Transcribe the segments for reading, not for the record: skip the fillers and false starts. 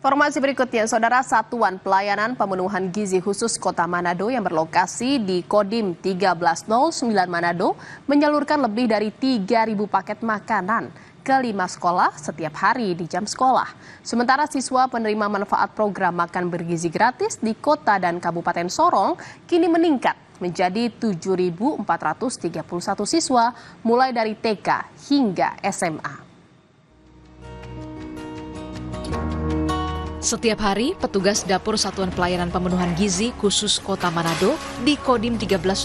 Informasi berikutnya, Saudara, Satuan Pelayanan Pemenuhan Gizi Khusus Kota Manado yang berlokasi di Kodim 1309 Manado menyalurkan lebih dari 3.000 paket makanan ke 5 sekolah setiap hari di jam sekolah. Sementara siswa penerima manfaat program makan bergizi gratis di kota dan Kabupaten Sorong kini meningkat menjadi 7.431 siswa mulai dari TK hingga SMA. Setiap hari, petugas Dapur Satuan Pelayanan Pemenuhan Gizi Khusus Kota Manado di Kodim 1309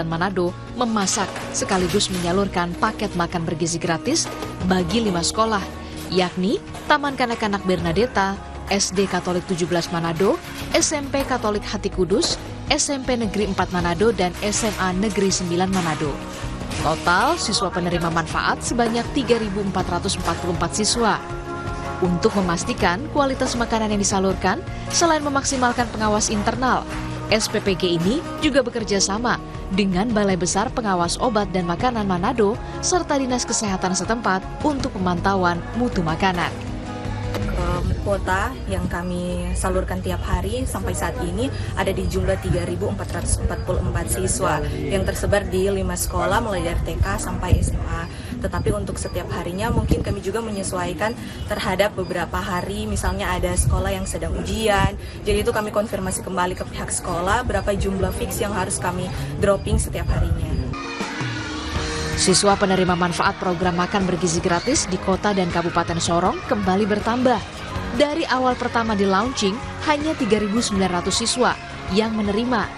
Manado memasak sekaligus menyalurkan paket makan bergizi gratis bagi 5 sekolah, yakni Taman Kanak-Kanak Bernadetta, SD Katolik 17 Manado, SMP Katolik Hati Kudus, SMP Negeri 4 Manado, dan SMA Negeri 9 Manado. Total siswa penerima manfaat sebanyak 3.444 siswa. Untuk memastikan kualitas makanan yang disalurkan, selain memaksimalkan pengawas internal, SPPG ini juga bekerja sama dengan Balai Besar Pengawas Obat dan Makanan Manado serta Dinas Kesehatan setempat untuk pemantauan mutu makanan. Kuota yang kami salurkan tiap hari sampai saat ini ada di jumlah 3.444 siswa yang tersebar di 5 sekolah mulai dari TK sampai SMA. Tetapi untuk setiap harinya mungkin kami juga menyesuaikan terhadap beberapa hari, misalnya ada sekolah yang sedang ujian. Jadi itu kami konfirmasi kembali ke pihak sekolah berapa jumlah fix yang harus kami dropping setiap harinya. Siswa penerima manfaat program makan bergizi gratis di kota dan Kabupaten Sorong kembali bertambah. Dari awal pertama di launching, hanya 3.900 siswa yang menerima.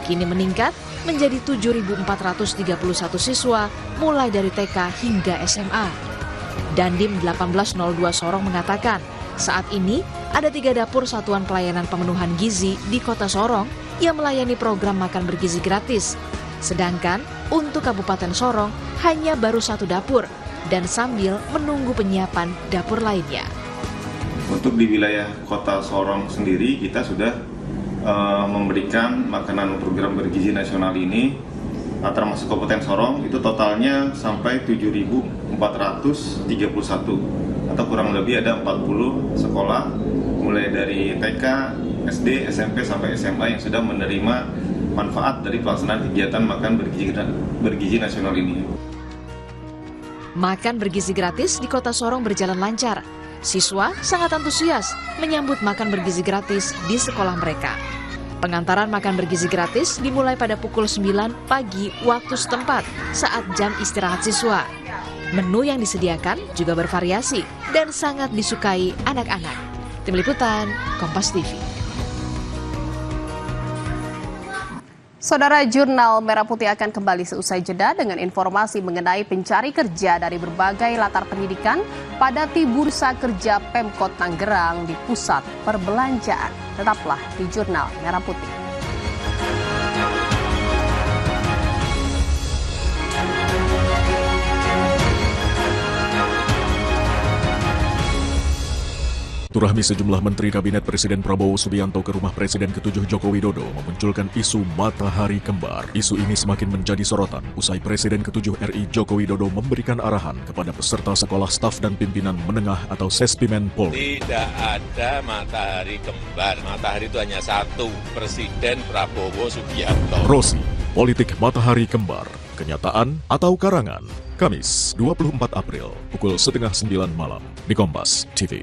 Kini meningkat menjadi 7.431 siswa mulai dari TK hingga SMA. Dandim 1802 Sorong mengatakan, saat ini ada 3 dapur Satuan Pelayanan Pemenuhan Gizi di Kota Sorong yang melayani program makan bergizi gratis. Sedangkan untuk Kabupaten Sorong hanya baru 1 dapur dan sambil menunggu penyiapan dapur lainnya. Untuk di wilayah Kota Sorong sendiri kita sudah memberikan makanan program bergizi nasional ini termasuk Kabupaten Sorong itu totalnya sampai 7.431 atau kurang lebih ada 40 sekolah mulai dari TK, SD, SMP sampai SMA yang sudah menerima manfaat dari pelaksanaan kegiatan makan bergizi nasional ini. Makan bergizi gratis di Kota Sorong berjalan lancar. Siswa sangat antusias menyambut makan bergizi gratis di sekolah mereka. Pengantaran makan bergizi gratis dimulai pada pukul 9 pagi waktu setempat saat jam istirahat siswa. Menu yang disediakan juga bervariasi dan sangat disukai anak-anak. Tim Liputan, Kompas TV. Saudara, Jurnal Merah Putih akan kembali seusai jeda dengan informasi mengenai pencari kerja dari berbagai latar pendidikan pada Bursa Kerja Pemkot Tangerang di pusat perbelanjaan. Tetaplah di Jurnal Merah Putih. Turahmi sejumlah Menteri Kabinet Presiden Prabowo Subianto ke rumah Presiden ke-7 Joko Widodo memunculkan isu matahari kembar. Isu ini semakin menjadi sorotan usai Presiden ke-7 RI Joko Widodo memberikan arahan kepada peserta sekolah staf dan pimpinan menengah atau Sespimen Polri. Tidak ada matahari kembar. Matahari itu hanya satu, Presiden Prabowo Subianto. Rosi, politik matahari kembar, kenyataan atau karangan? Kamis 24 April pukul 8:30 malam di Kompas TV.